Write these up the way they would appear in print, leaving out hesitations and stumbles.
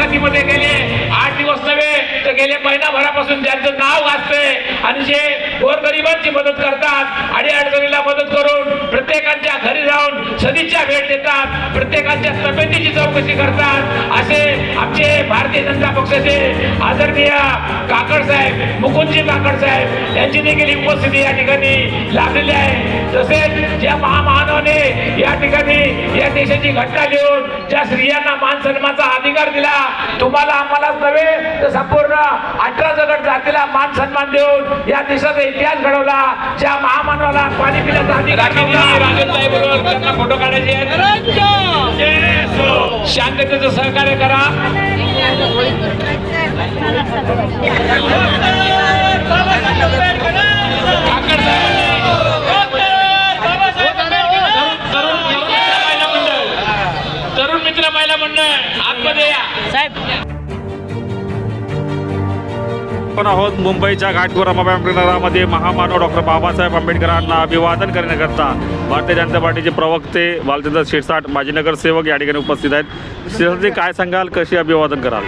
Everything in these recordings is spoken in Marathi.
प्रगतीमध्ये गेले 8 दिवस नव्हे तर गेले महिनाभरापासून ज्यांचं नाव गाजतंय आणि जे गोरगरिबांची मदत करतात, अडीअडचणीला मदत करून प्रत्येकाच्या घरी जाऊन सदिच्छा भेट देतात, प्रत्येकाच्या तब्येतीची चौकशी करतात, असे आमचे भारतीय जनता पक्षाचे आदरणीय काकड साहेब, मुकुंदजी काकड साहेब यांची देखील उपस्थिती या ठिकाणी लाभलेली आहे। तसेच ज्या महामानवाने या ठिकाणी या देशाची घटना लिहून ज्या स्त्रियांना मान सन्मानाचा अधिकार दिला, तुम्हाला आम्हालाच नव्हे तर संपूर्ण 18 जगत जातीला मान सन्मान देऊन या देशाचा इतिहास घडवला, ज्या महामानवाला पाणी पिण्याचा अधिकार बरोबर त्यांना फोटो काढायचे आहेत। शांततेचं सहकार्य करा। तरुण मित्र महिला मंडळ आतमध्ये या साहेब। आपण आहोत मुंबईच्या घाटकोपर रमाबाई महामानव डॉक्टर बाबासाहेब आंबेडकरांना अभिवादन करण्याकरता भारतीय जनता पार्टीचे प्रवक्ते बालचंद्र शिरसाट, माजी नगरसेवक या ठिकाणी उपस्थित आहेत। शिरसाटजी, काय सांगाल, कशी अभिवादन कराल?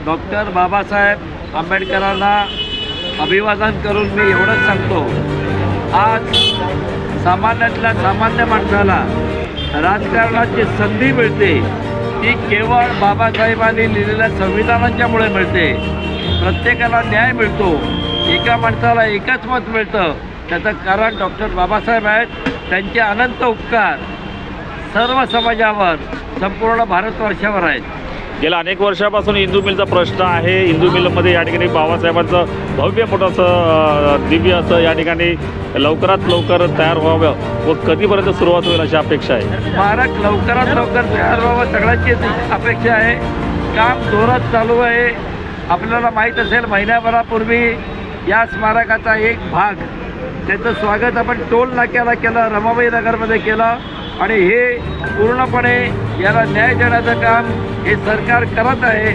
डॉक्टर बाबासाहेब आंबेडकरांना अभिवादन करून मी एवढंच सांगतो, आज सामान्यातल्या सामान्य माणसाला राजकारणाची संधी मिळते ती केवळ बाबासाहेबांनी लिहिलेल्या संविधानाच्यामुळे मिळते। प्रत्येकाला न्याय मिळतो, एका माणसाला एकच मत मिळतं, त्याचं कारण डॉक्टर बाबासाहेब आहेत। त्यांचे अनंत उपकार सर्व समाजावर, संपूर्ण भारतवर्षावर आहेत। गेल्या अनेक वर्षापासून इंदू मिलचा प्रश्न आहे। इंदू मिलमध्ये या ठिकाणी बाबासाहेबांचं भव्य मोठं दिव्य असं या ठिकाणी लवकरात लवकर तयार व्हावं व कधीपर्यंत सुरुवात होईल अशी अपेक्षा आहे। स्मारक लवकरात लवकर तयार व्हावं सगळ्यांचीच अपेक्षा आहे। काम जोरात चालू आहे। आपल्याला माहीत असेल, महिन्याभरापूर्वी या स्मारकाचा एक भाग, त्याचं स्वागत आपण टोल नाक्याला केलं, रमाबाई नगरमध्ये केलं आणि हे पूर्णपणे याला न्याय देण्याचं काम हे सरकार करत आहे।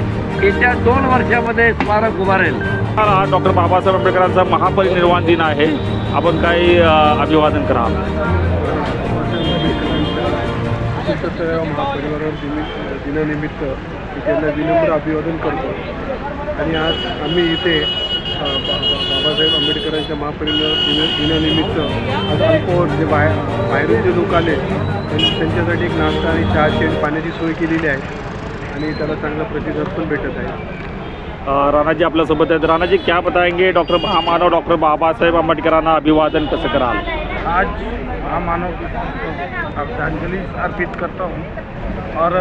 येत्या 2 वर्षामध्ये स्मारक उभारेल। हा डॉक्टर बाबासाहेब आंबेडकरांचा महापरिनिर्वाण दिन आहे, आपण काही अभिवादन कराल? महापरिनिर्वाण दिनानिमित्त त्यांना विनम्र अभिवादन करतो आणि आज आम्ही इथे बाबासाहेब आंबेडकरांच्या महापरिनिर्वाण दिनानिमित्त आज अल्पवर जे बाहेरून जे लोक आले त्यांच्यासाठी एक नाश्ता आणि चहाची आणि पाण्याची सोय केलेली आहे आणि त्याला चांगला प्रतिसाद पण भेटत आहे। राणाजी आपल्यासोबत आहेत। राणाजी, क्या बताएंगे डॉक्टर महामानव डॉक्टर बाबासाहेब आंबेडकरांना अभिवादन कसं कराल? आज महामानव को श्रद्धांजलि अर्पित करता हूँ और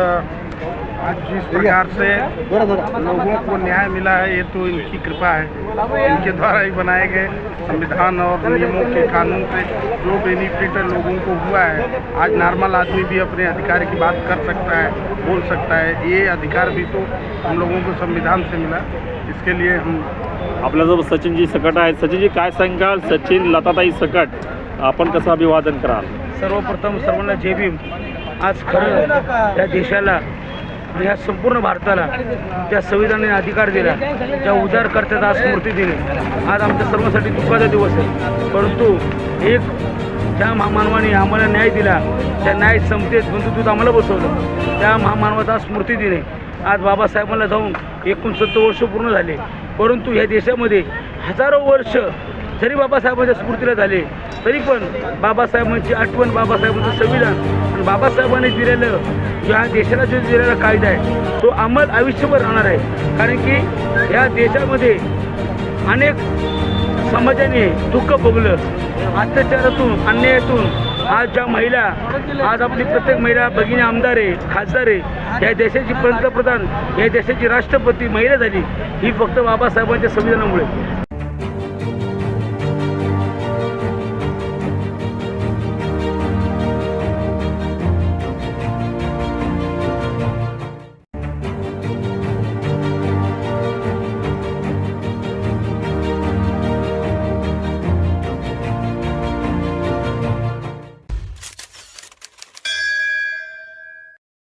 आज जिस प्रकार से लोगों को न्याय मिला है ये तो इनकी कृपा है। इनके द्वारा ही बनाए गए संविधान और नियमों के कानून से जो बेनिफिट लोगों को हुआ है, आज नॉर्मल आदमी भी अपने अधिकार की बात कर सकता है, बोल सकता है। ये अधिकार भी तो हम लोगों को संविधान से मिला। इसके लिए हम आपल्यासोबत सचिनजी सकट आहेत। सचिनजी, काय सांगाल? सचिन, लताताई सकट, आपण कसं अभिवादन कराल? सर्वप्रथम सर्वांना जय भीम। आज खरं या देशाला, या संपूर्ण भारताला ज्या संविधानाने अधिकार दिला, ज्या उदारकर्त्याचा आज स्मृती दिली, आज आमच्या सर्वांसाठी दुःखाचा दिवस आहे। परंतु एक ज्या महामानवाने आम्हाला न्याय दिला, त्या न्याय समतेत बंधुत्वात आम्हाला बसवलं, त्या महामानवाचा स्मृती दिने आज बाबासाहेबांना जाऊन 69 वर्ष पूर्ण झाले। परंतु ह्या देशामध्ये हजारो वर्ष जरी बाबासाहेबांच्या स्मृतीला झाले तरी पण बाबासाहेबांची आठवण, बाबासाहेबांचं संविधान आणि बाबासाहेबांनी दिलेलं या देशाला जो दिलेला कायदा आहे तो अंमल आयुष्यभर राहणार आहे। कारण की या देशामध्ये अनेक समाजाने दुःख भोगलं, अत्याचारातून, अन्यायातून आज ज्या महिला, आज आपली प्रत्येक महिला भगिनी आमदार आहे, खासदार आहे, या देशाची पंतप्रधान, या देशाची राष्ट्रपती महिला झाली, ही फक्त बाबासाहेबांच्या संविधानामुळे।